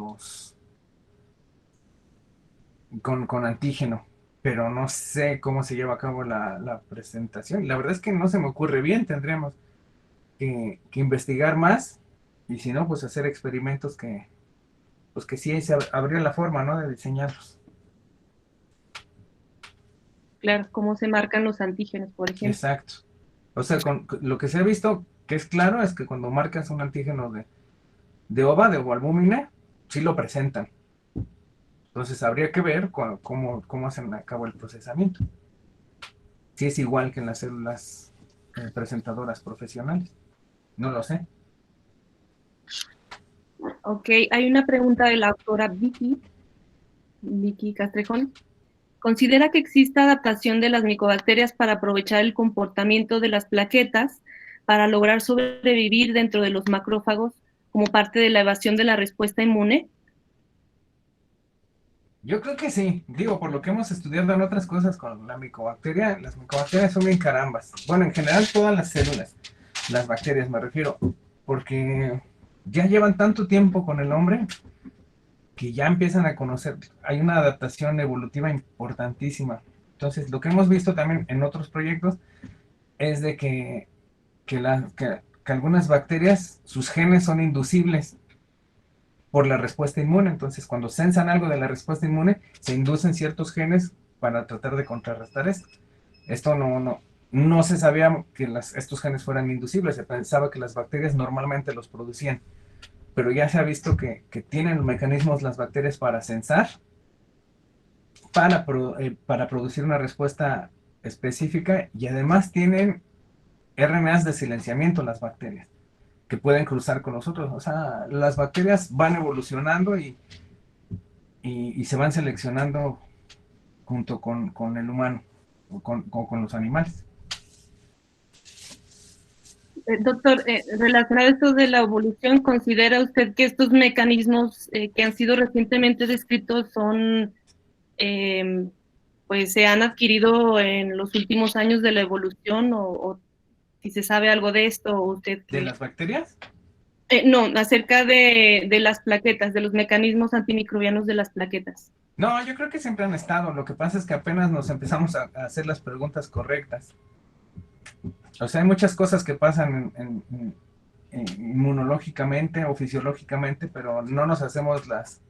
[SPEAKER 2] con antígeno, pero no sé cómo se lleva a cabo la presentación. La verdad es que no se me ocurre bien, tendríamos que investigar más y si no, pues hacer experimentos pues que sí habría la forma, ¿no? De diseñarlos.
[SPEAKER 1] Claro, cómo se marcan los antígenos, por ejemplo.
[SPEAKER 2] Exacto. O sea, lo que se ha visto que es claro es que cuando marcas un antígeno de ova, de ovalbúmina, sí lo presentan. Entonces habría que ver cómo hacen a cabo el procesamiento. Si es igual que en las células presentadoras profesionales. No lo sé.
[SPEAKER 1] Ok, hay una pregunta de la autora Vicky Castrejón. ¿Considera que exista adaptación de las micobacterias para aprovechar el comportamiento de las plaquetas para lograr sobrevivir dentro de los macrófagos como parte de la evasión de la respuesta inmune?
[SPEAKER 2] Yo creo que sí. Digo, por lo que hemos estudiado en otras cosas con la micobacteria, las micobacterias son bien carambas. Bueno, en general todas las células, las bacterias me refiero, porque ya llevan tanto tiempo con el hombre que ya empiezan a conocer, hay una adaptación evolutiva importantísima. Entonces, lo que hemos visto también en otros proyectos es de que algunas bacterias, sus genes son inducibles por la respuesta inmune. Entonces, cuando sensan algo de la respuesta inmune, se inducen ciertos genes para tratar de contrarrestar esto. Esto no se sabía que estos genes fueran inducibles, se pensaba que las bacterias normalmente los producían, pero ya se ha visto que tienen mecanismos las bacterias para sensar, para producir una respuesta específica y además tienen RNAs de silenciamiento las bacterias que pueden cruzar con nosotros. O sea, las bacterias van evolucionando y se van seleccionando junto con el humano o con los animales.
[SPEAKER 1] Doctor, relacionado a esto de la evolución, ¿considera usted que estos mecanismos que han sido recientemente descritos son, pues se han adquirido en los últimos años de la evolución o si se sabe algo de esto, o usted
[SPEAKER 2] ¿De
[SPEAKER 1] que...
[SPEAKER 2] las bacterias?
[SPEAKER 1] No, acerca de las plaquetas, de los mecanismos antimicrobianos de las plaquetas.
[SPEAKER 2] No, yo creo que siempre han estado. Lo que pasa es que apenas nos empezamos a hacer las preguntas correctas. O sea, hay muchas cosas que pasan inmunológicamente o fisiológicamente, pero no nos hacemos las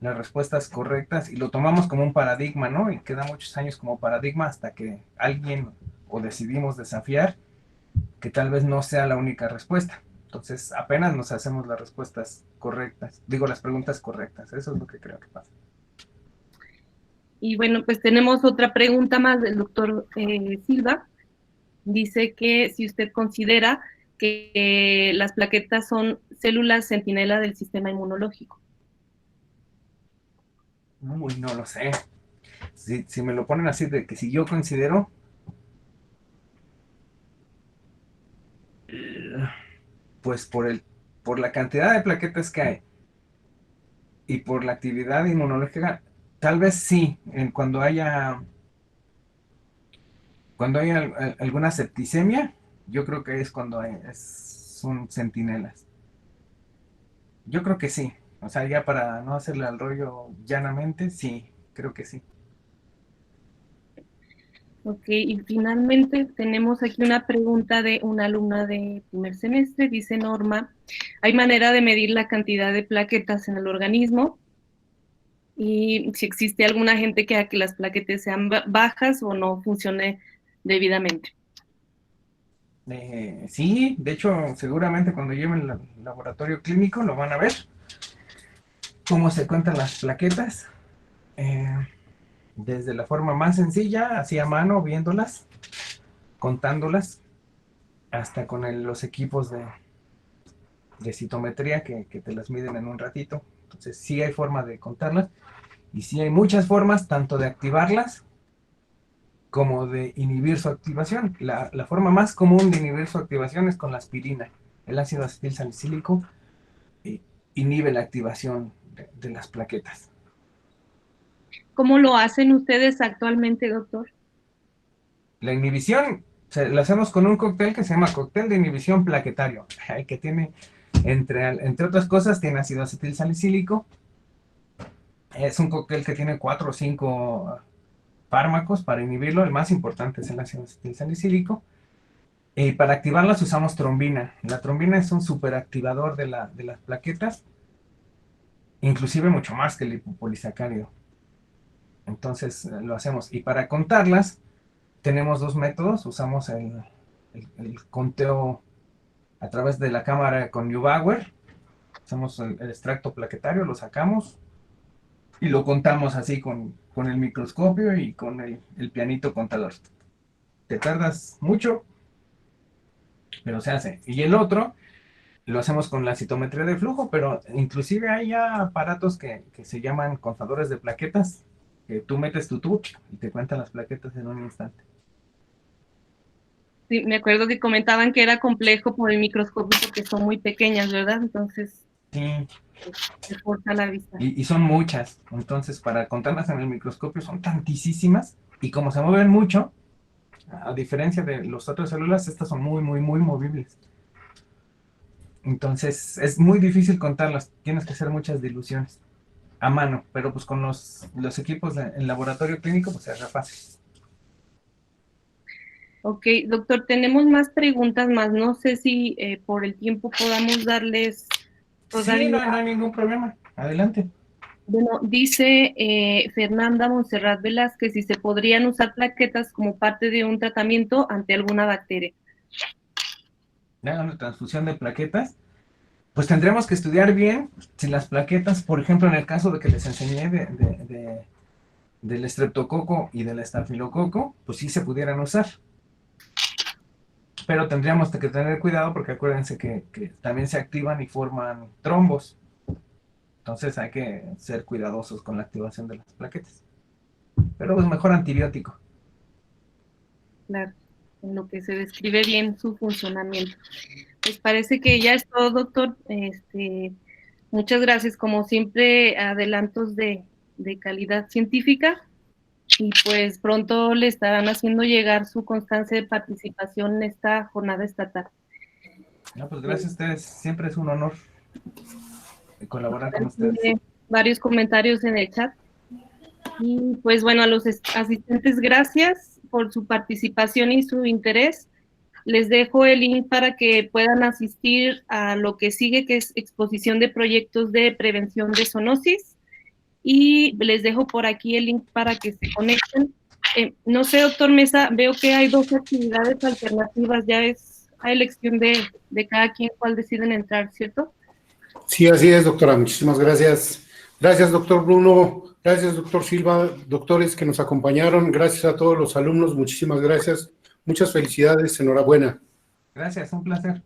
[SPEAKER 2] respuestas correctas y lo tomamos como un paradigma, ¿no? Y queda muchos años como paradigma hasta que alguien o decidimos desafiar que tal vez no sea la única respuesta. Entonces, apenas nos hacemos las respuestas correctas, digo las preguntas correctas, eso es lo que creo que pasa.
[SPEAKER 1] Y bueno, pues tenemos otra pregunta más del doctor Silva. Dice que si usted considera que las plaquetas son células centinela del sistema inmunológico.
[SPEAKER 2] Uy, no lo sé. Si me lo ponen así de que si yo considero, pues por la cantidad de plaquetas que hay y por la actividad inmunológica, tal vez sí, cuando hay alguna septicemia, yo creo que es cuando son centinelas. Yo creo que sí. O sea, ya para no hacerle al rollo llanamente, sí, creo que sí.
[SPEAKER 1] Ok, y finalmente tenemos aquí una pregunta de una alumna de primer semestre. Dice Norma, ¿hay manera de medir la cantidad de plaquetas en el organismo? Y si existe algún agente que haga que las plaquetas sean bajas o no funcione debidamente.
[SPEAKER 2] Sí, de hecho, seguramente cuando lleven al laboratorio clínico lo van a ver, cómo se cuentan las plaquetas, eh, desde la forma más sencilla, así a mano, viéndolas, contándolas, hasta con los equipos de citometría que te las miden en un ratito. Entonces, sí hay forma de contarlas y sí hay muchas formas, tanto de activarlas como de inhibir su activación. La forma más común de inhibir su activación es con la aspirina. El ácido acetil salicílico inhibe la activación de las plaquetas.
[SPEAKER 1] ¿Cómo lo hacen ustedes actualmente, doctor?
[SPEAKER 2] La inhibición la hacemos con un cóctel que se llama cóctel de inhibición plaquetario, que tiene, entre otras cosas, tiene ácido acetil salicílico. Es un cóctel que tiene 4 o 5 fármacos para inhibirlo. El más importante es el ácido acetil salicílico. Y para activarlas usamos trombina. La trombina es un superactivador de las plaquetas, inclusive mucho más que el lipopolisacárido. Entonces lo hacemos. Y para contarlas, tenemos dos métodos. Usamos el conteo a través de la cámara con Neubauer. Hacemos el extracto plaquetario, lo sacamos y lo contamos así con el microscopio y con el pianito contador. Te tardas mucho, pero se hace. Y el otro lo hacemos con la citometría de flujo, pero inclusive hay ya aparatos que se llaman contadores de plaquetas, que tú metes tu tubo y te cuentan las plaquetas en un instante.
[SPEAKER 1] Sí, me acuerdo que comentaban que era complejo por el microscopio porque son muy pequeñas, ¿verdad? Entonces,
[SPEAKER 2] Sí,
[SPEAKER 1] se corta la vista.
[SPEAKER 2] y son muchas. Entonces, para contarlas en el microscopio son tantísimas y como se mueven mucho, a diferencia de las otras células, estas son muy, muy, muy movibles. Entonces, es muy difícil contarlas. Tienes que hacer muchas diluciones a mano, pero pues con los equipos en laboratorio clínico, pues se hace fácil.
[SPEAKER 1] Ok, doctor, tenemos más preguntas más. No sé si por el tiempo podamos darles
[SPEAKER 2] Sí,
[SPEAKER 1] todavía.
[SPEAKER 2] no hay ningún problema. Adelante.
[SPEAKER 1] Bueno, dice Fernanda Montserrat Velázquez si se podrían usar plaquetas como parte de un tratamiento ante alguna bacteria.
[SPEAKER 2] Le hagan una transfusión de plaquetas. Pues tendremos que estudiar bien si las plaquetas, por ejemplo, en el caso de que les enseñé del estreptococo y del estafilococo, pues sí se pudieran usar. Pero tendríamos que tener cuidado porque acuérdense que también se activan y forman trombos. Entonces hay que ser cuidadosos con la activación de las plaquetas. Pero pues mejor antibiótico.
[SPEAKER 1] Claro. en lo que se describe bien su funcionamiento. Pues parece que ya es todo, doctor. Muchas gracias, como siempre, adelantos de calidad científica, y pues pronto le estarán haciendo llegar su constancia de participación en esta jornada estatal.
[SPEAKER 2] No, pues gracias a ustedes, siempre es un honor colaborar con ustedes.
[SPEAKER 1] Varios comentarios en el chat. Y pues bueno, a los asistentes, gracias por su participación y su interés. Les dejo el link para que puedan asistir a lo que sigue, que es exposición de proyectos de prevención de zoonosis. Y les dejo por aquí el link para que se conecten. No sé, doctor Mesa, veo que hay 2 actividades alternativas, ya es a elección de cada quien cuál deciden entrar, ¿cierto?
[SPEAKER 3] Sí, así es, doctora. Muchísimas gracias. Gracias, doctor Bruno. Gracias, doctor Silva. Doctores que nos acompañaron. Gracias a todos los alumnos. Muchísimas gracias. Muchas felicidades. Enhorabuena.
[SPEAKER 2] Gracias, un placer.